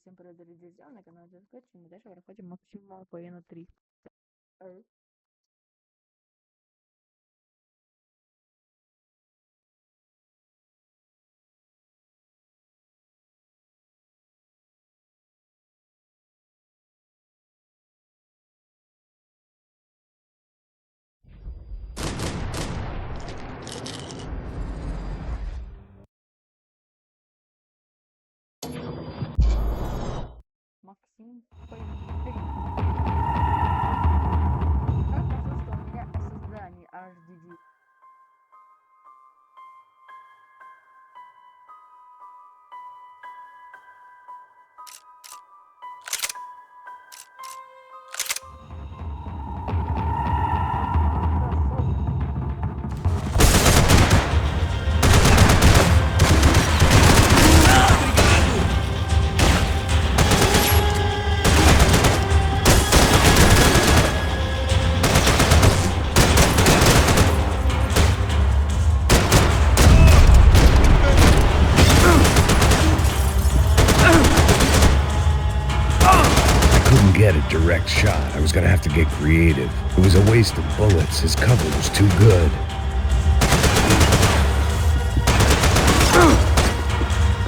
всем привет, дорогие друзья, на канале часть, и мы дальше проходим максимум Payne 3. Максим Payne 3. Как хорошо, что у меня создание HDD. Get a direct shot. I was gonna have to get creative. It was a waste of bullets. His cover was too good.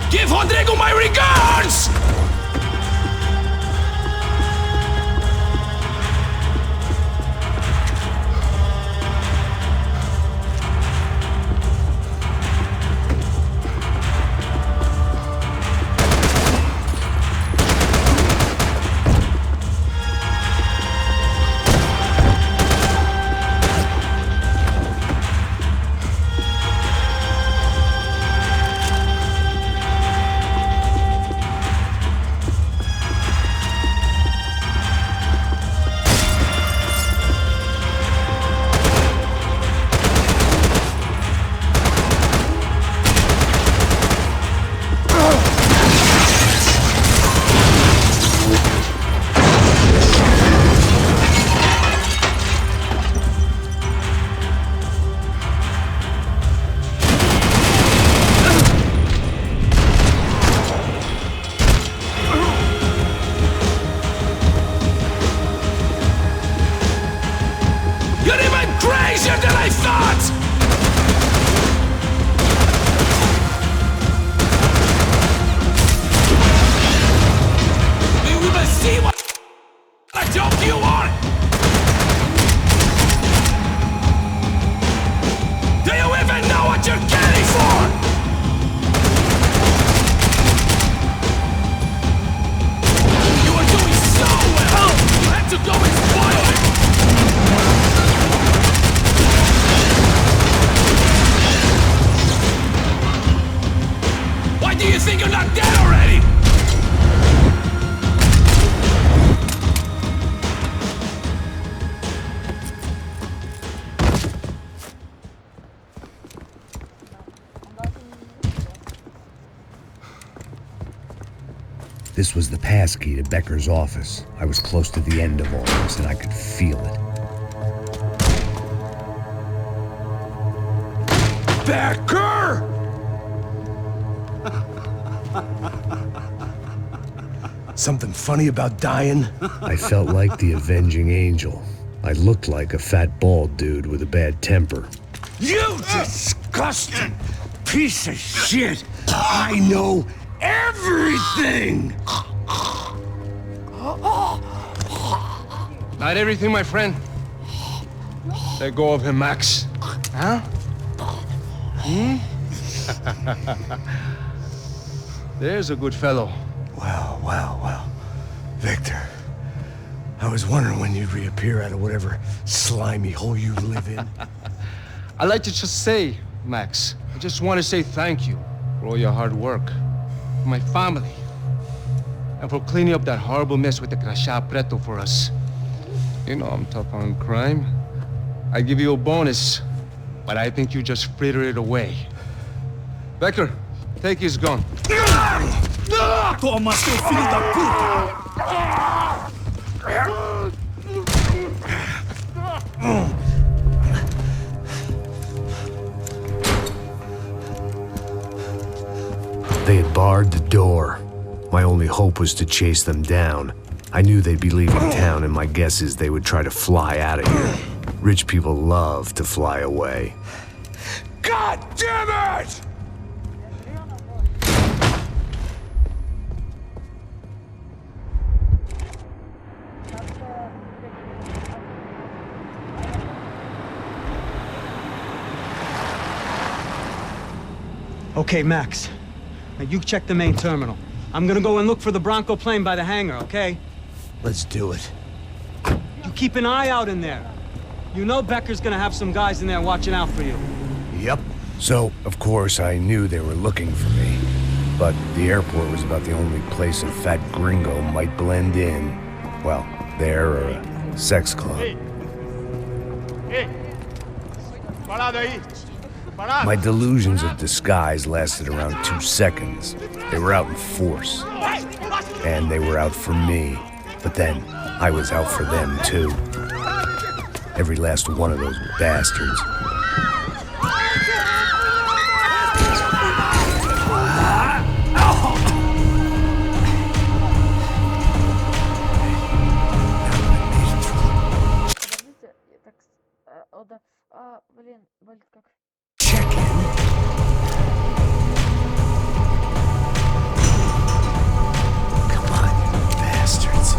Give Rodrigo my regards! You're even crazier than I thought! We will see what a joke you are! Do you even know what you're getting for? You are doing so well! You have to go and spoil it! Why do you think you're not dead already? This was the passkey to Becker's office. I was close to the end of all this, and I could feel it. Becker! Something funny about dying? I felt like the avenging angel. I looked like a fat bald dude with a bad temper. You disgusting piece of shit! I know everything! Not everything, my friend. Let go of him, Max. Huh? There's a good fellow. Well. Victor, I was wondering when you'd reappear out of whatever slimy hole you live in. I'd like to just say, Max, I just want to say thank you for all your hard work, for my family, and for cleaning up that horrible mess with the Crachá Preto for us. You know I'm tough on crime. I give you a bonus, but I think you just fritter it away. Becker, take his gun. Toma, seu filho da puta! They had barred the door. My only hope was to chase them down. I knew they'd be leaving town, and my guess is they would try to fly out of here. Rich people love to fly away. God damn it! Okay, Max. Now you check the main terminal. I'm gonna go and look for the Bronco plane by the hangar, okay? Let's do it. You keep an eye out in there. You know Becker's gonna have some guys in there watching out for you. Yep. So, of course, I knew they were looking for me. But the airport was about the only place a fat gringo might blend in. Well, there or a sex club. My delusions of disguise lasted around 2 seconds. They were out in force. And they were out for me. But then, I was out for them, too. Every last one of those bastards. Подождите, я так... О, да. Блин, болит как... Come on, you bastards.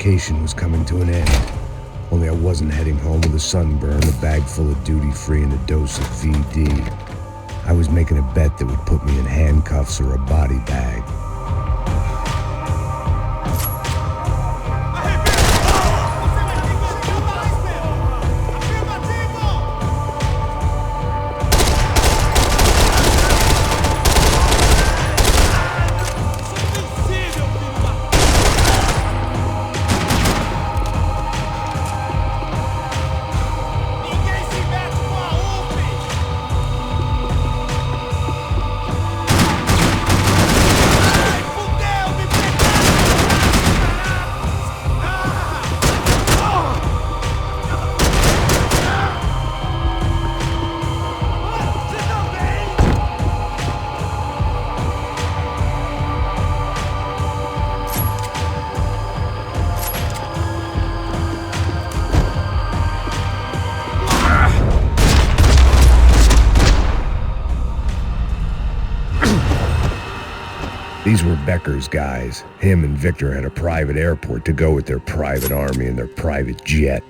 vacation was coming to an end. Only I wasn't heading home with a sunburn, a bag full of duty-free, and a dose of VD. I was making a bet that would put me in handcuffs or a body bag. These were Becker's guys. Him and Victor had a private airport to go with their private army and their private jet.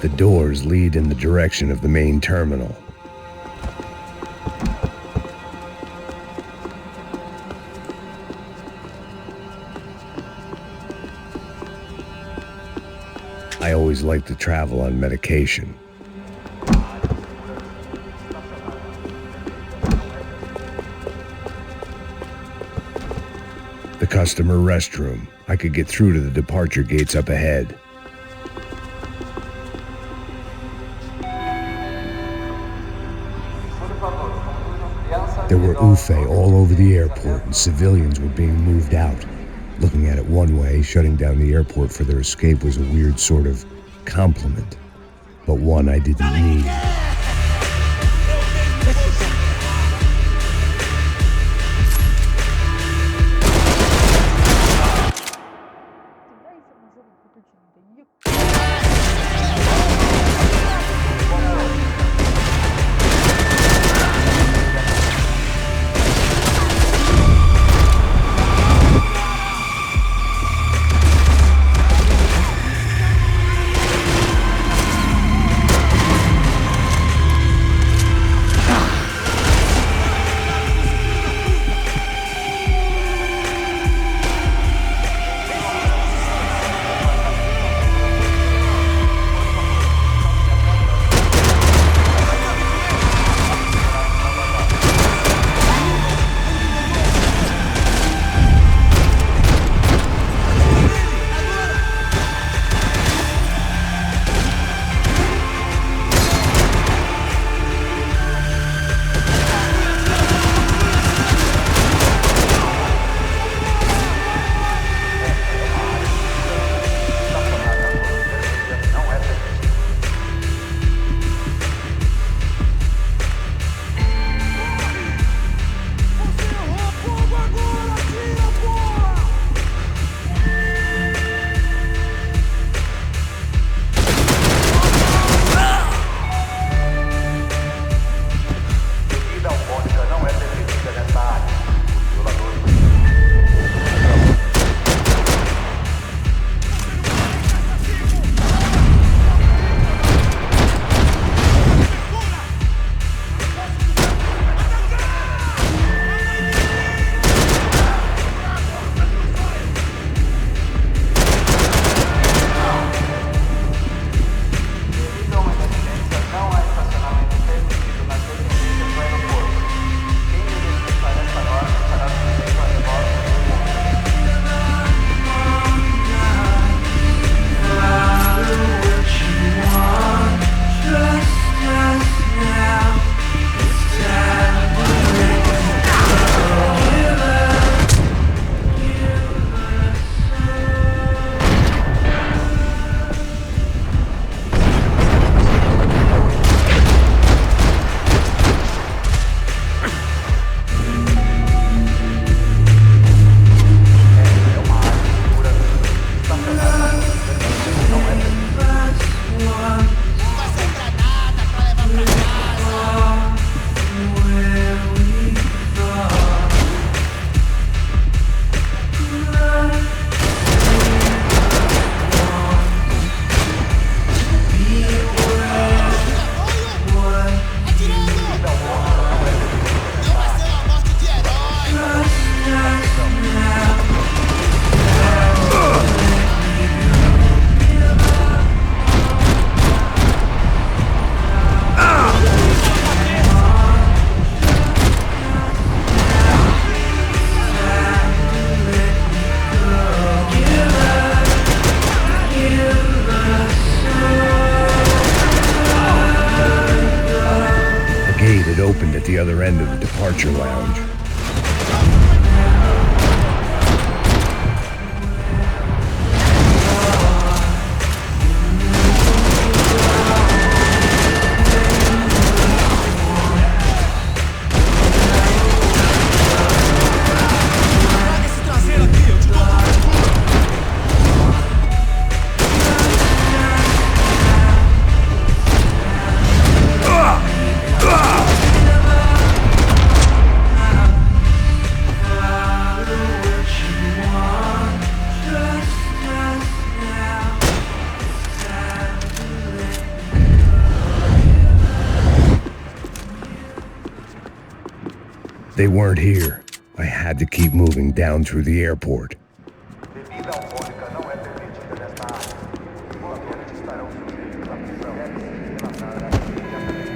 The doors lead in the direction of the main terminal. I always like to travel on medication. The customer restroom. I could get through to the departure gates up ahead. There were UFE all over the airport, and civilians were being moved out. Looking at it one way, shutting down the airport for their escape was a weird sort of compliment, but one I didn't need. departure lounge. They weren't here. I had to keep moving down through the airport. Bebida alcoólica não é permitida nesta área. Os moradores estarão sujeitos à prisão. Deve ser relatada imediatamente.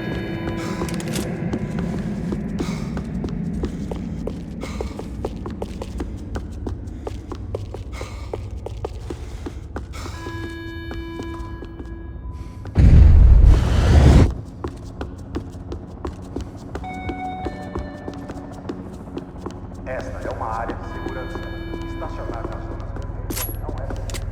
Esta é uma área de segurança. Estacionar nas zonas vermelhas não é permitido.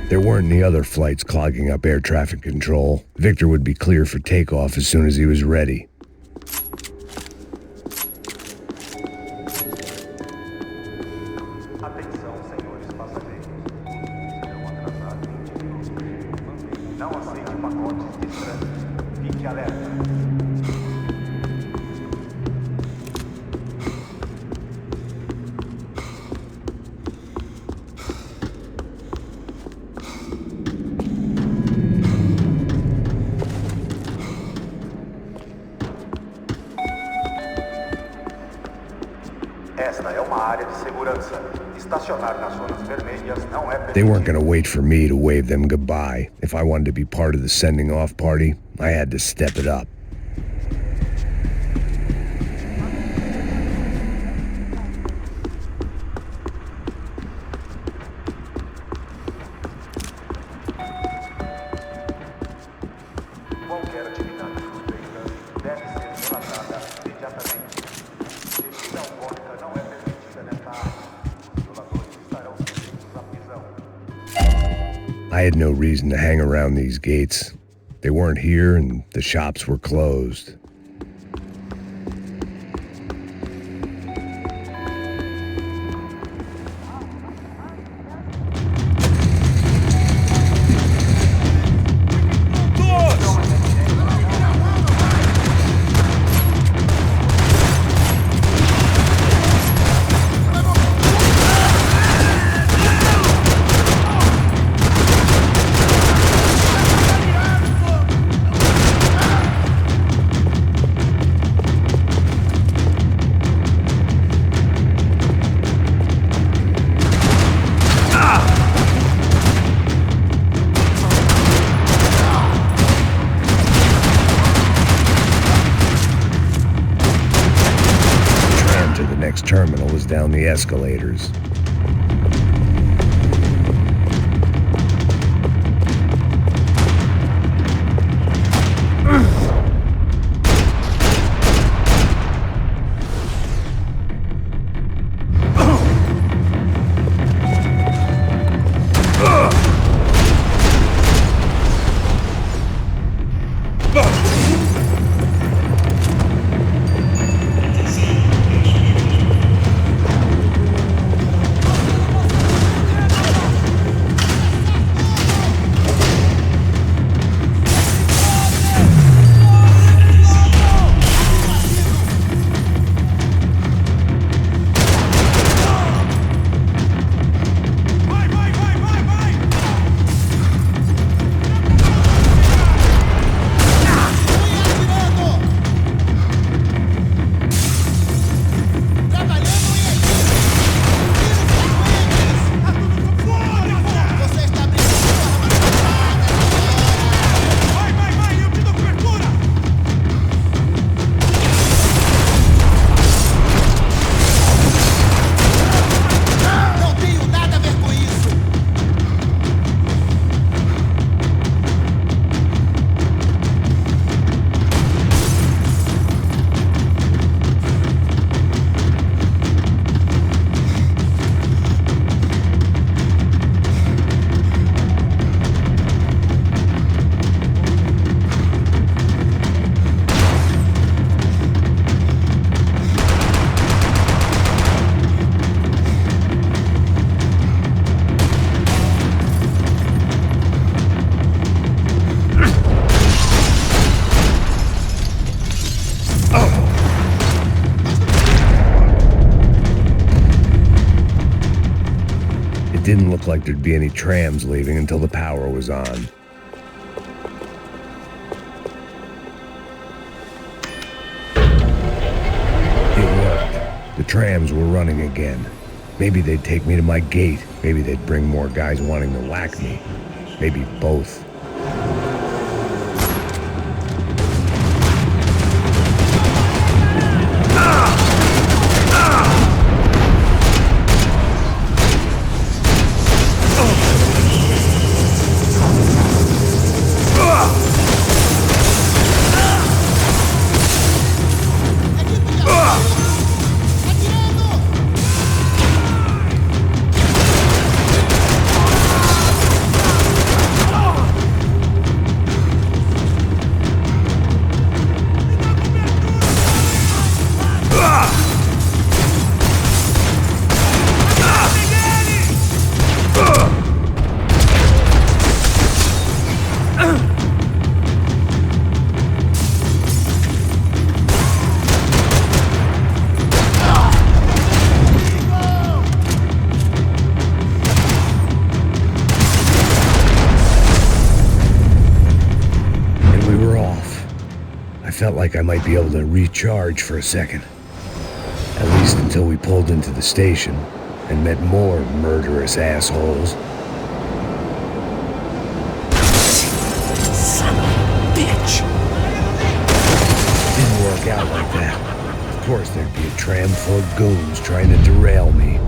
There weren't any other flights clogging up air traffic control. Victor would be clear for takeoff as soon as he was ready. Atenção, senhores passageiros. Serão atrasados 20 minutos. Não aceite pacotes de trânsito. Fique alerta. Esta é uma área de segurança. Estacionar nas zonas vermelhas não é permitido. They weren't going to wait for me to wave them goodbye. If I wanted to be part of the sending off party, I had to step it up. Qualquer atividade suspeita deve ser relatada imediatamente. Bebida alcoólica não é permitida nesta área. Os violadores estarão sujeitos à prisão. I had no reason to hang around these gates. They weren't here and the shops were closed. Next terminal was down the escalators. didn't look like there'd be any trams leaving until the power was on. It worked. The trams were running again. Maybe they'd take me to my gate. Maybe they'd bring more guys wanting to whack me. Maybe both. Felt like I might be able to recharge for a second. At least until we pulled into the station and met more murderous assholes. Son of a bitch! Didn't work out like that. Of course there'd be a tram full of goons trying to derail me.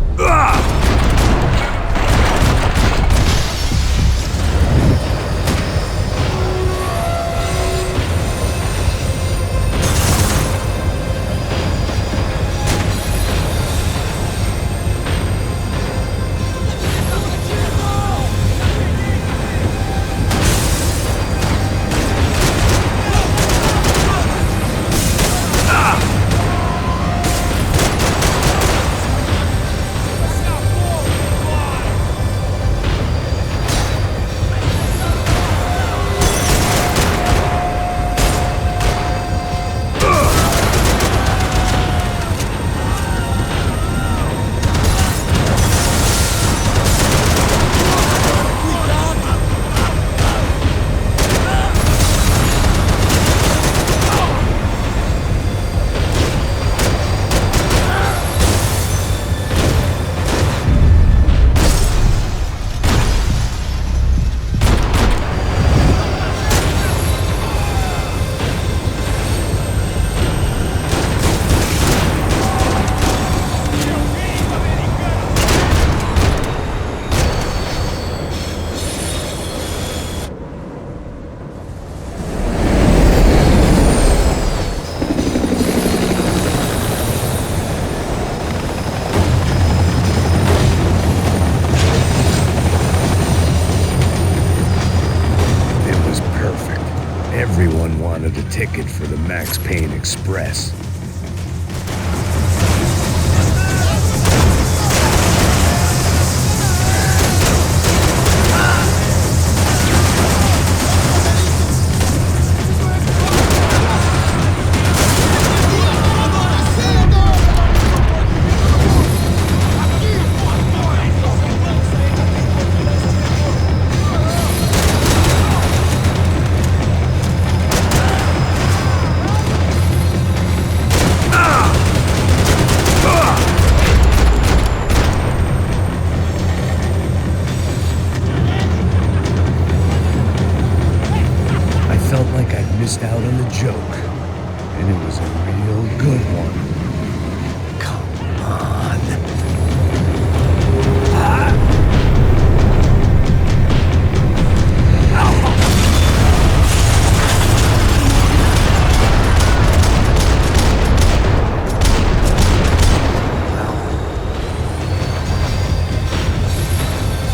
Everyone wanted a ticket for the Max Payne Express. Missed out on the joke, and it was a real good one. Come on.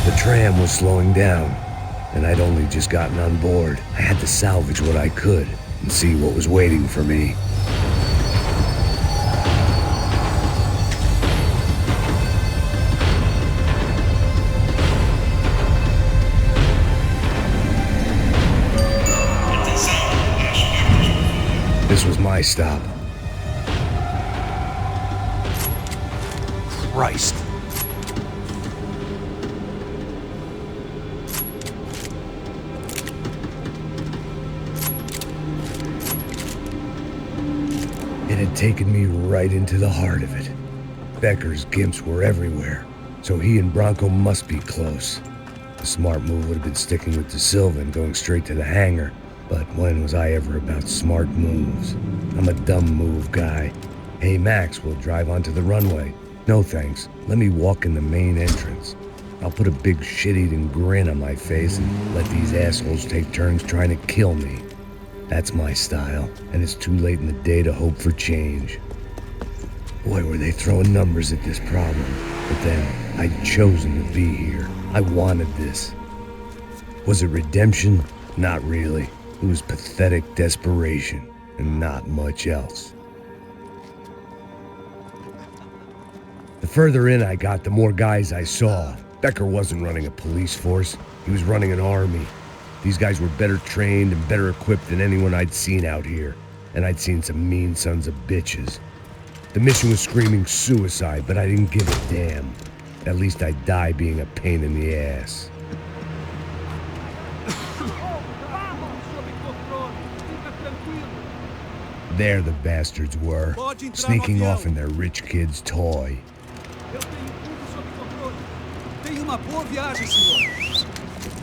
The tram was slowing down. And I'd only just gotten on board. I had to salvage what I could and see what was waiting for me. This was my stop. Christ. had taken me right into the heart of it. Becker's gimps were everywhere, so he and Bronco must be close. The smart move would have been sticking with De Silva and going straight to the hangar, but when was I ever about smart moves? I'm a dumb move guy. Hey Max, we'll drive onto the runway. No thanks, let me walk in the main entrance. I'll put a big shit-eating grin on my face and let these assholes take turns trying to kill me. That's my style, and it's too late in the day to hope for change. Boy, were they throwing numbers at this problem. But then, I'd chosen to be here. I wanted this. Was it redemption? Not really. It was pathetic desperation, and not much else. The further in I got, the more guys I saw. Becker wasn't running a police force. He was running an army. These guys were better trained and better equipped than anyone I'd seen out here. And I'd seen some mean sons of bitches. The mission was screaming suicide, but I didn't give a damn. At least I'd die being a pain in the ass. There the bastards were, sneaking off in their rich kid's toy.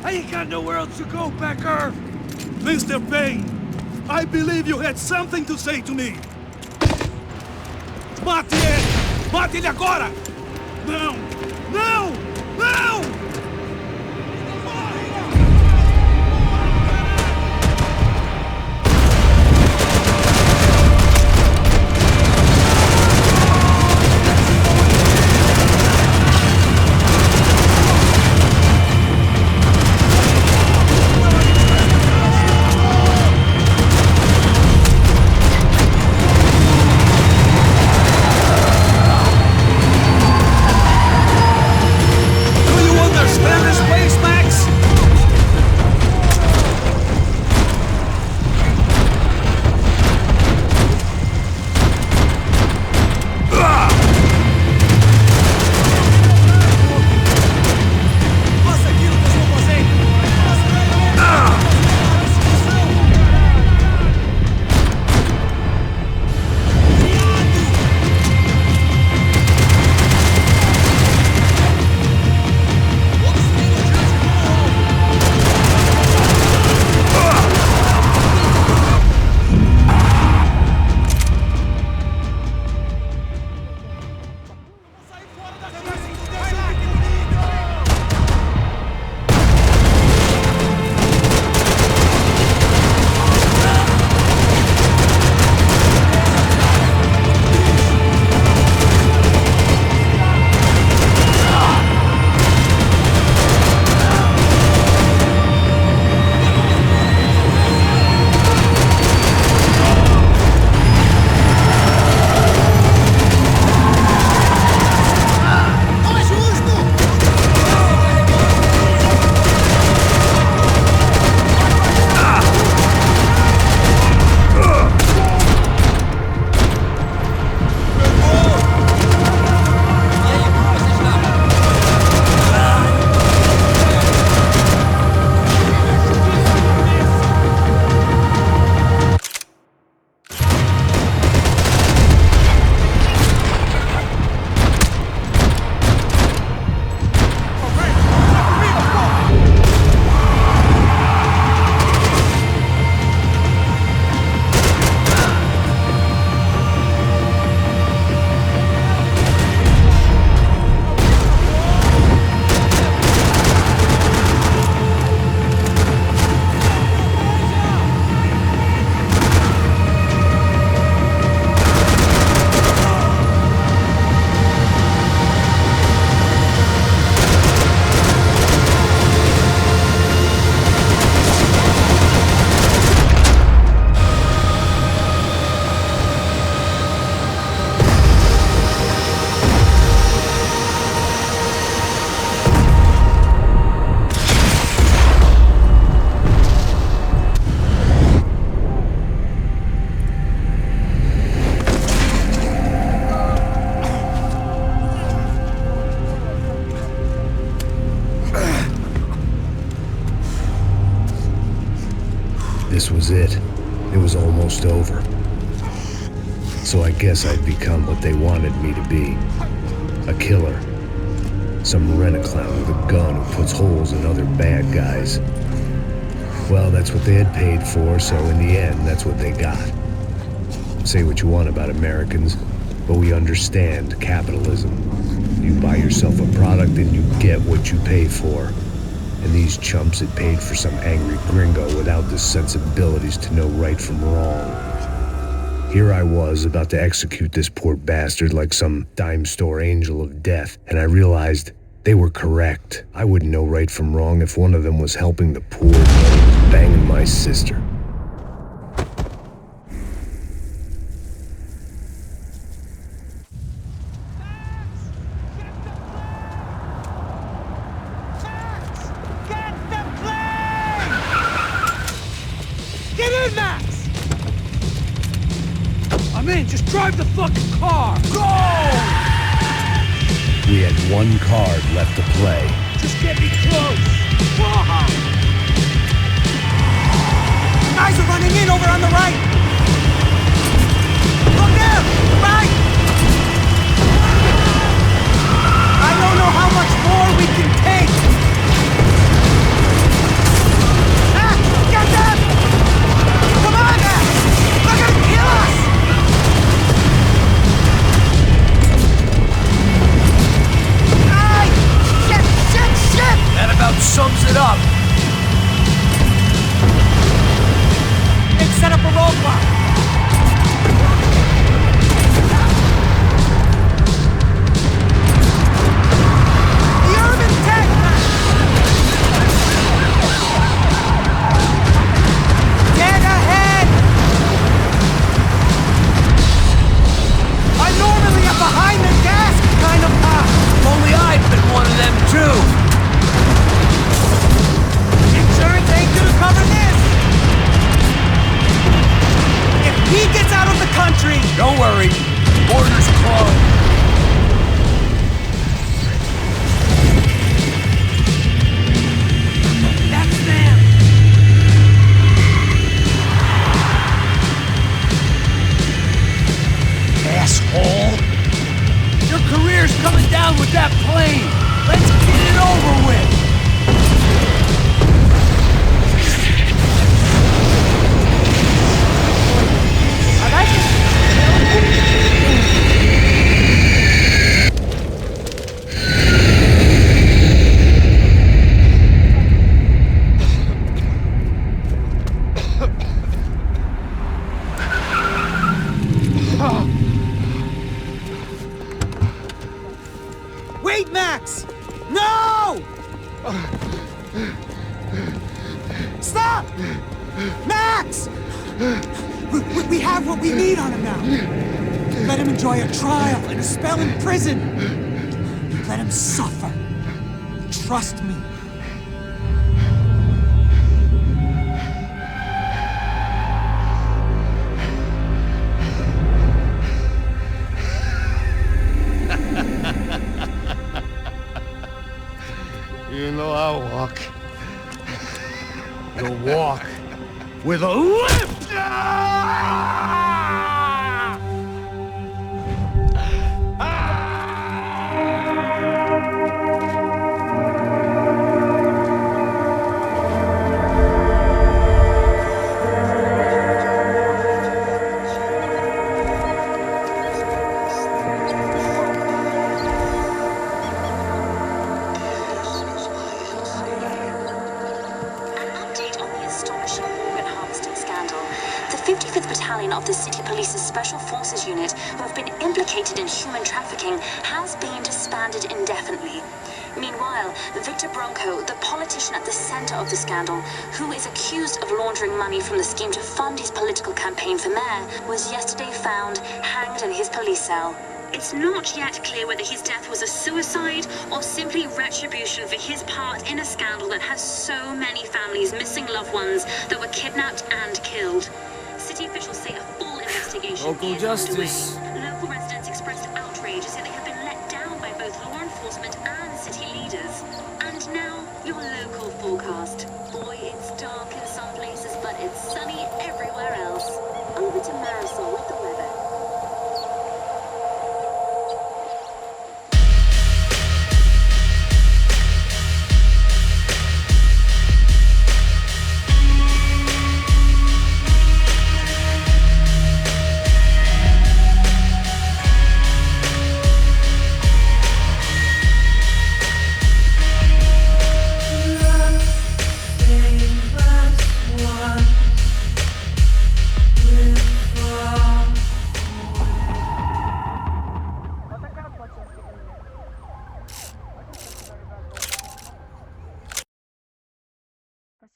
I ain't got nowhere else to go, Becker! Mr. Payne, I believe you had something to say to me! Mate ele! Mate ele agora! Não! Não! Não! This was it. It was almost over. So I guess I'd become what they wanted me to be. A killer. Some rent-a-clown with a gun who puts holes in other bad guys. Well, that's what they had paid for, so in the end, that's what they got. Say what you want about Americans, but we understand capitalism. You buy yourself a product and you get what you pay for. And these chumps had paid for some angry gringo without the sensibilities to know right from wrong. Here I was about to execute this poor bastard like some dime store angel of death, and I realized they were correct. I wouldn't know right from wrong if one of them was helping the poor man who was banging my sister. Get in, Max! I'm in, just drive the fucking car! Go! We had one card left to play. Just get me close! Guys are running in over on the right! Look out! Right! I don't know how much more we can take! Ah! Get them! Come on, Max! They're gonna kill us! Ay! Shit! That about sums it up. Set up a roadblock! The urban tech! Dead ahead! I'm normally a behind the desk kind of cop! Only I've been one of them too. Insurance ain't gonna cover this! He gets out of the country! Don't worry, border's closed. That's them! Asshole! Your career's coming down with that plane. Let's get it over with. Wait, Max! No! Stop! Max! We have what we need on him now. Let him enjoy a trial and a spell in prison. Let him suffer. Trust me. You know I'll walk. You'll walk with a lift! Of the City Police's Special Forces Unit, who have been implicated in human trafficking, has been disbanded indefinitely. Meanwhile, Victor Bronco, the politician at the center of the scandal, who is accused of laundering money from the scheme to fund his political campaign for mayor, was yesterday found hanged in his police cell. It's not yet clear whether his death was a suicide or simply retribution for his part in a scandal that has so many families missing loved ones that were kidnapped and killed. City officials say a full investigation Local is justice. underway. Local residents expressed outrage, saying they have been let down by both law enforcement and city leaders. And now, your local forecast. Boy, it's dark in some places, but it's sunny everywhere else. Over to Marisol with the weather.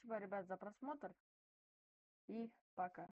Спасибо, ребят, за просмотр. И пока.